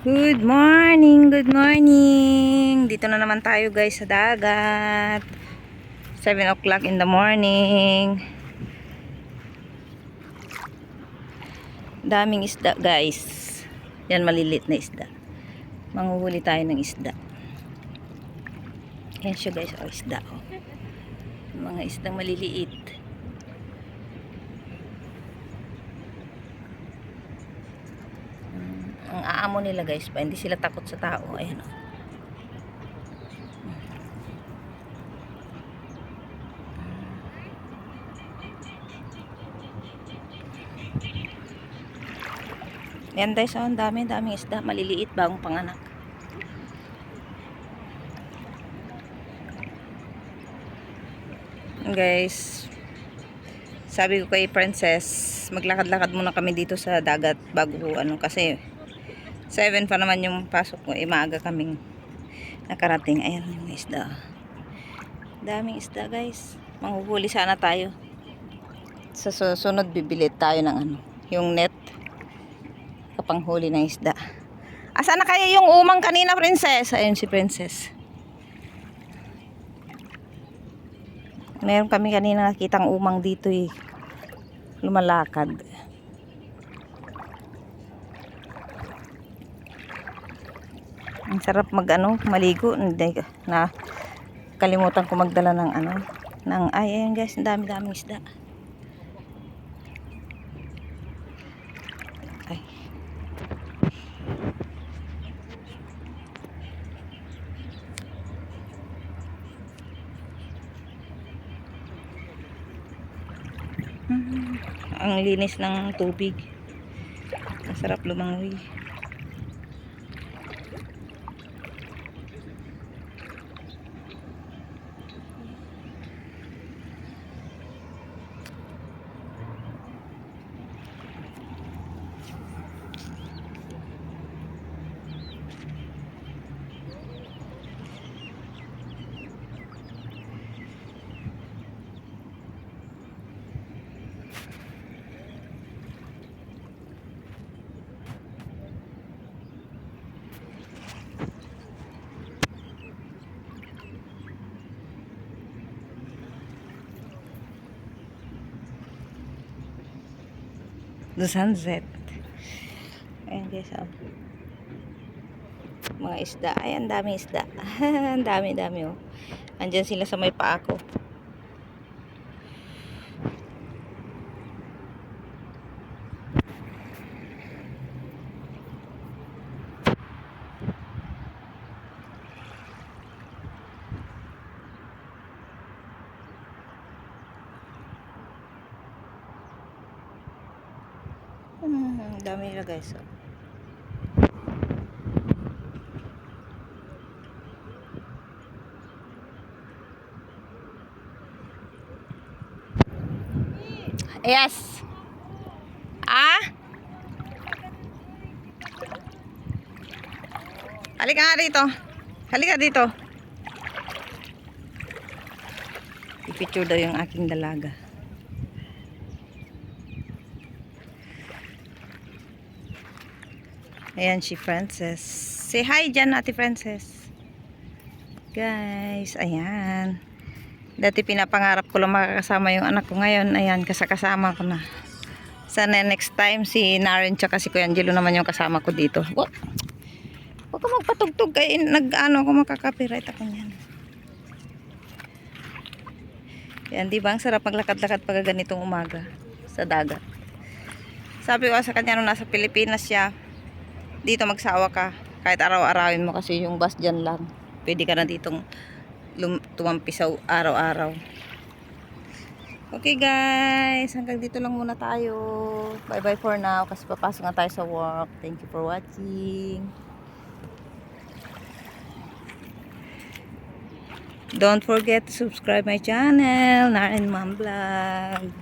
Good morning, good morning. Dito na naman tayo guys sa dagat. 7 o'clock in the morning. Daming isda guys. Yan malilit na isda. Manghuhuli tayo ng isda. Yan siya guys, oh, isda. Oh. Mga isdang maliliit. Ang aamo nila guys pa, hindi sila takot sa tao. Ayan o. Ayan guys, oh, ang daming isda, maliliit, bagong panganak. Guys, sabi ko kay Princess, maglakad-lakad muna kami dito sa dagat bago ano, kasi 7 pa naman yung pasok ko, maaga kaming nakarating. Ayan yung isda, daming isda guys. Manghuhuli sana tayo. Sa susunod bibili tayo ng ano, yung net kapanghuli ng isda. Asa na kaya yung umang kanina, Princess? Ayun si Princess. Meron kami kanina nakitang umang dito eh, lumalakad. Ang sarap maligo. Hindi na kalimutan ko magdala ng ayun guys, ang dami-daming isda. Ay. Ang linis ng tubig. Masarap lumangoy. The sunset. Ayan guys, oh. Mga isda. Ayan, dami isda. Ang dami oh. Andyan sila sa may paa ko. Dami nila guys, oh. Yes. Halika nga dito. Halika dito. I-picture daw yung aking dalaga. Ayan si Princess. Say hi dyan, Ate Princess. Guys, ayan. Dati pinapangarap ko lang makakasama yung anak ko. Ngayon, ayan, kasama ko na. Sana next time si Naren tsaka si Kuya Angelo naman yung kasama ko dito. What? Huwag ka magpatugtog kay kung makaka-copyright ako niyan. Yan, di ba? Ang sarap maglakad-lakad pag ganitong umaga sa dagat. Sabi ko sa kanya nung nasa Pilipinas siya, dito magsawa ka. Kahit araw-arawin mo kasi yung bus dyan lang. Pwede ka na ditong tumampisaw araw-araw. Okay guys, hanggang dito lang muna tayo. Bye bye for now kasi papasok na tayo sa work. Thank you for watching. Don't forget to subscribe my channel, Naren Mom Vlog.